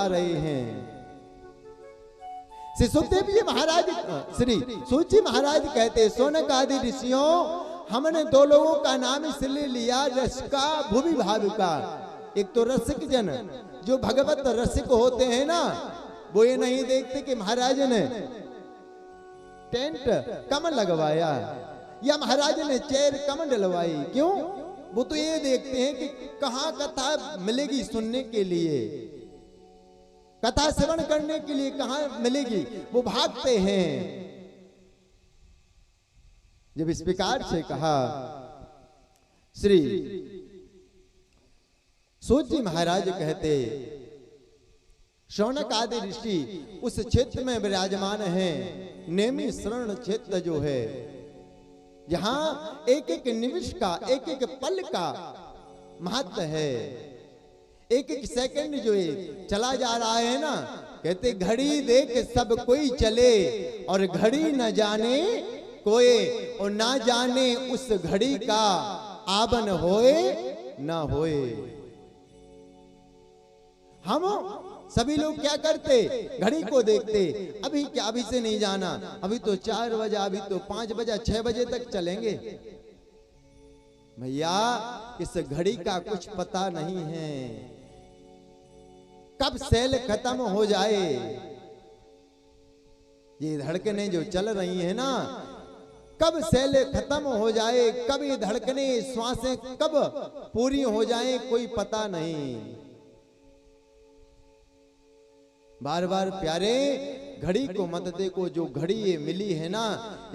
बता रहे हैं। श्री सुखदेव जी महाराज, श्री सूत जी महाराज कहते, शौनक आदि ऋषियों, हमने दो लोगों का नाम इसलिए लिया, रस का भूमि भाव का। एक तो रसिक जन, जो भगवत रसिक होते हैं ना, वो ये नहीं देखते कि महाराज ने टेंट कम लगवाया या महाराज ने चेयर कम डलवाई, क्यों? वो तो ये देखते हैं कि कहाँ कथा मिलेगी सुनने के लिए, कथा श्रवण करने के लिए कहाँ मिलेगी, वो भागते हैं। जब इस प्रकार से कहा, श्री सूत जी महाराज कहते, शौनक आदि ऋषि उस क्षेत्र में विराजमान हैं, नेमी शरण क्षेत्र जो है, जहां एक एक निमिष का, एक एक पल का महत्व है। एक एक सेकंड जो है चला जा रहा है ना, कहते घड़ी देख सब कोई चले और घड़ी न जाने कोई, और ना जाने उस घड़ी का आवन होए ना होए। हम सभी लोग क्या करते, घड़ी को देखते, अभी क्या, अभी से नहीं जाना, अभी तो 4 बजे, अभी तो 5 बजे, 6 बजे तक चलेंगे। भैया इस घड़ी का कुछ पता नहीं है, कब सेल खत्म हो जाए। ये धड़कनें जो चल रही है ना, कब सेल खत्म हो जाए, कब ये धड़कनें, श्वासें कब पूरी हो जाए, कोई पता नहीं। बार बार प्यारे घड़ी को मत देखो, जो घड़ी ये मिली है ना,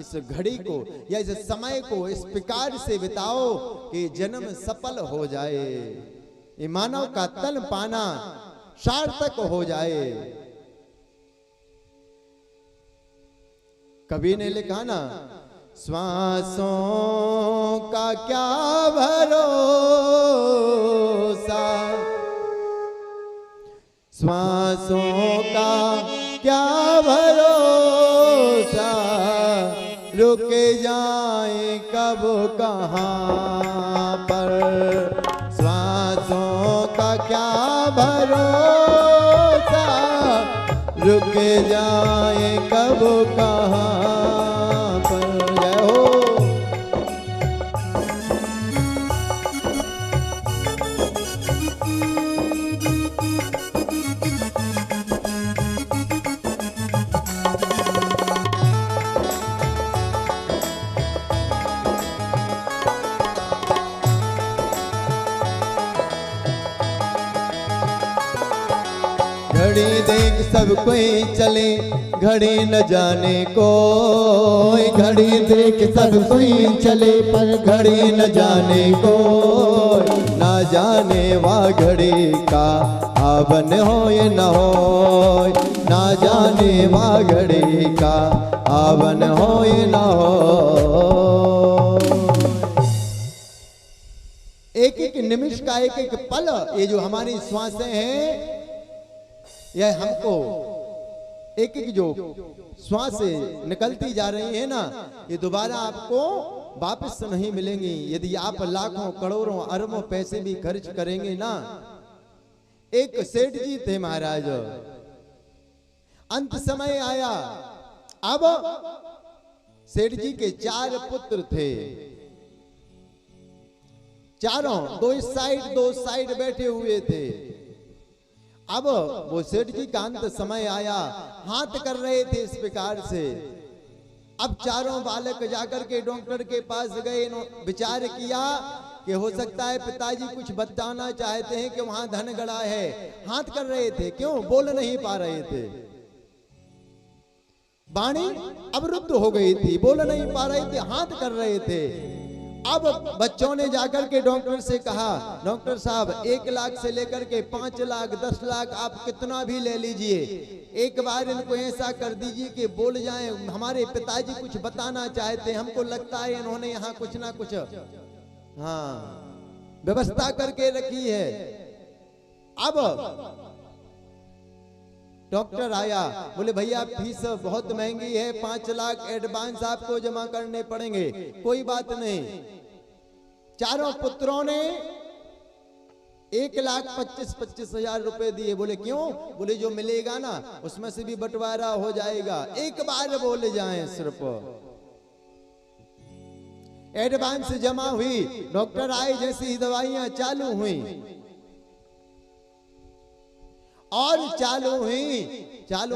इस घड़ी को या इस समय को इस प्रकार से बिताओ कि जन्म सफल हो जाए, ये मानव का तन पाना सार्थक हो जाए। कवि ने लिखा ना, श्वासों का क्या भरोसा, श्वासों का क्या भरोसा, रुक जाए कब कहाँ पर, श्वासों का क्या भरोसा, रुक जाए कब कहाँ पर। जय हो। घड़ी देख सब कोई चले, घड़ी न जाने कोई, घड़ी देख सब कोई चले, पर घड़ी न जाने कोई, ना जाने वह घड़ी का आवन होए न होए, ना जाने वह घड़ी का आवन होए न हो। एक एक निमिष का, एक एक पल, ये जो हमारी श्वासें हैं, यह हमको एक एक जो श्वास निकलती जा रही है ना, ये दोबारा आपको वापस नहीं मिलेंगी। यदि आप लाखों करोड़ों अरबों पैसे भी खर्च करेंगे ना। एक सेठ जी थे महाराज, अंत समय आया, अब सेठ जी के 4 पुत्र थे, चारों दो इस साइड दो साइड बैठे हुए थे। अब वो सेठ जी का अंत समय आया, हाथ कर रहे थे इस प्रकार से। अब चारों बालक जाकर के डॉक्टर के पास गए, विचार किया कि हो सकता है पिताजी कुछ बताना चाहते हैं कि वहां धन गड़ा है। हाथ कर रहे थे, क्यों? बोल नहीं पा रहे थे, वाणी अवरुद्ध हो गई थी, बोल नहीं पा रहे थे, हाथ कर रहे थे। अब बच्चों ने जाकर के डॉक्टर से कहा, डॉक्टर साहब 1 लाख से लेकर के 5 लाख 10 लाख आप कितना भी ले लीजिए, एक बार इनको ऐसा कर दीजिए कि बोल जाएं। हमारे पिताजी कुछ बताना चाहते हैं, हमको लगता है इन्होंने यहाँ कुछ ना कुछ व्यवस्था करके रखी है। अब डॉक्टर आया, बोले भैया फीस बहुत महंगी है, 5 लाख एडवांस आपको जमा करने पड़ेंगे। कोई बात नहीं। चारों पुत्रों ने 1,25,25,000 रुपए दिए। बोले क्यों? बोले जो मिलेगा ना उसमें से भी बंटवारा हो जाएगा। एक बार बोले जाएं सिर्फ। एडवांस जमा हुई, डॉक्टर आए, जैसी दवाइयां चालू हुई और चालू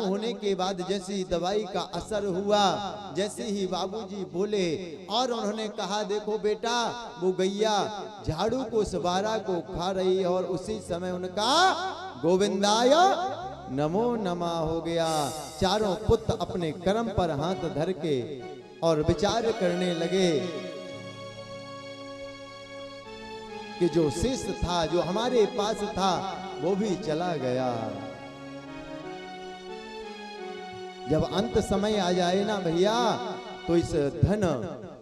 होने के बाद जैसे ही दवाई का असर हुआ, जैसे ही बाबूजी बोले और उन्होंने कहा देखो बेटा वो गैया झाड़ू को सबारा को खा रही है, और उसी समय उनका गोविंदाय नमो नमः हो गया। चारों पुत्र अपने कर्म पर हाथ धर के और विचार करने लगे कि जो शेष था, जो हमारे पास था, वो भी चला गया। जब अंत समय आ जाए ना भैया, तो इस धन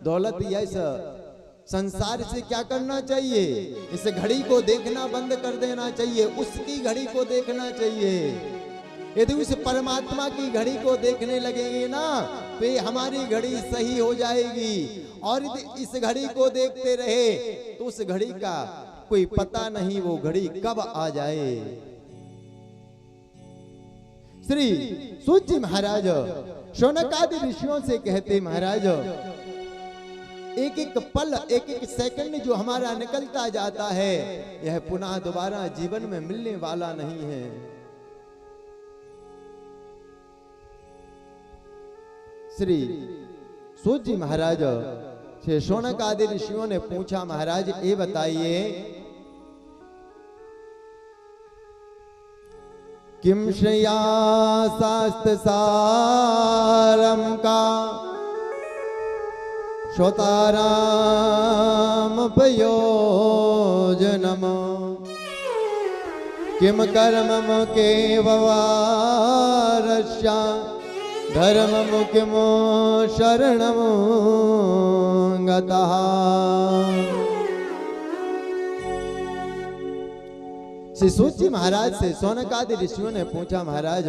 दौलत या इस संसार से क्या करना चाहिए? इस घड़ी को देखना बंद कर देना चाहिए, उसकी घड़ी को देखना चाहिए। यदि उस परमात्मा की घड़ी को देखने लगेंगे ना तो ये हमारी घड़ी सही हो जाएगी, और यदि इस घड़ी को देखते रहे तो उस घड़ी का कोई पता नहीं वो घड़ी कब आ जाए। श्री सूत जी महाराज शौनक आदि ऋषियों से कहते, महाराज एक एक पल, एक एक सेकंड जो हमारा निकलता जाता है, यह पुनः दोबारा जीवन में मिलने वाला नहीं है। श्री सूत जी महाराज से शौनक आदि ऋषियों ने पूछा, महाराज ये बताइए किम श्रेया शास्त्र सारम का श्रोताराम प्रयोजनम किम कर्मम केववारस्या धर्मम किम शरणम गतः। श्री सूत जी महाराज से शौनक आदि ऋषियों ने पूछा, महाराज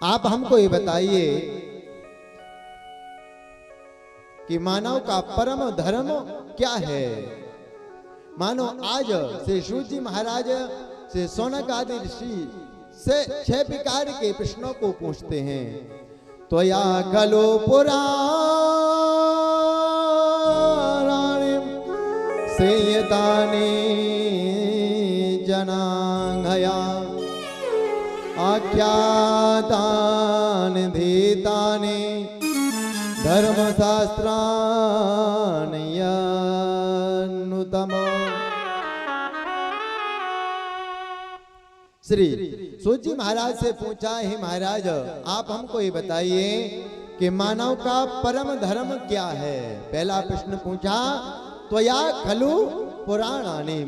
आप हमको ये बताइए कि मानव का परम धर्म क्या है। मानो आज श्री सूत जी महाराज से शौनक आदि ऋषि से 6 प्रकार के प्रश्नों को पूछते हैं। तो या खलो पुराण सेयतानि जनांगया आख्यातानि धीतानि धर्मशास्त्राणि यन्नुतम। श्री सूत जी महाराज से पूछा, हे महाराज आप हमको ये बताइए कि मानव का परम धर्म क्या है। पहला प्रश्न पूछा, त्वया खलु पुराणानि,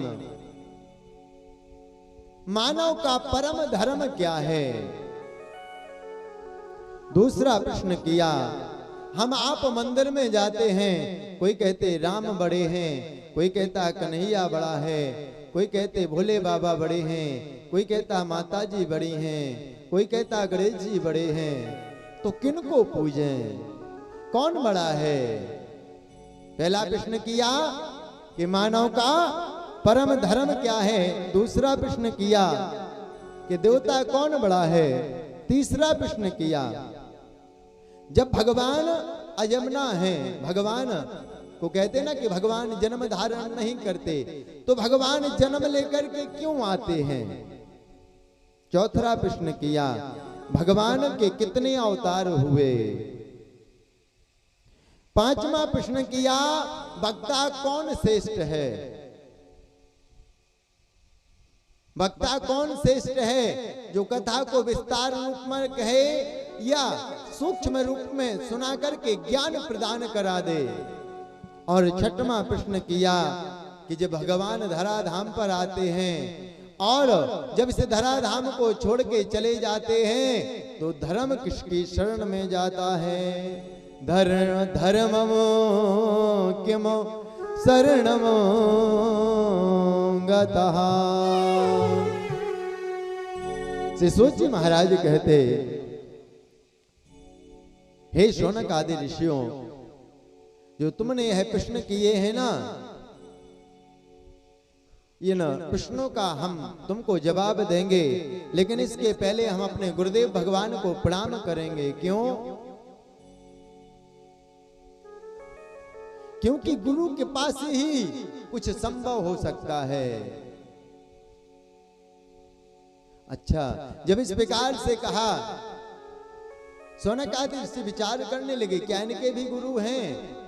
मानव का परम धर्म क्या है। दूसरा प्रश्न किया, हम आप मंदिर में जाते हैं, कोई कहते राम बड़े हैं, कोई कहता कन्हैया बड़ा है, कोई कहते भोले बाबा बड़े हैं, कोई कहता माता जी बड़ी हैं, कोई कहता गणेश जी बड़े हैं, तो किन को पूजें, कौन बड़ा है। पहला प्रश्न किया कि मानव का परम धर्म क्या है। दूसरा प्रश्न किया कि देवता कौन बड़ा है। तीसरा प्रश्न किया, जब भगवान अजन्मा है, भगवान को कहते ना कि भगवान जन्म धारण नहीं करते, तो भगवान जन्म लेकर के क्यों आते हैं। चौथा प्रश्न किया, भगवान के कितने अवतार हुए। पांचवा प्रश्न किया, वक्ता कौन श्रेष्ठ है। वक्ता कौन श्रेष्ठ है, जो कथा को विस्तार रूप में कहे या सूक्ष्म रूप में सुना करके ज्ञान प्रदान करा दे। और छठवां प्रश्न किया कि जब भगवान धराधाम पर आते हैं और जब इस धराधाम को छोड़ के चले जाते हैं, तो धर्म किसकी शरण में जाता है। धर्मम किम शरणम गतः। श्री सूत जी महाराज कहते, हे शौनक आदि ऋषियों, जो तुमने यह प्रश्न किए हैं ना, इन प्रश्नों का हम तुमको जवाब देंगे, लेकिन इसके पहले हम अपने गुरुदेव भगवान को प्रणाम करेंगे। क्यों? क्योंकि गुरु के पास ही कुछ संभव हो सकता है। अच्छा, जब इस प्रकार से कहा, शौनक आदि ऋषि विचार करने लगे, क्या इनके भी गुरु हैं?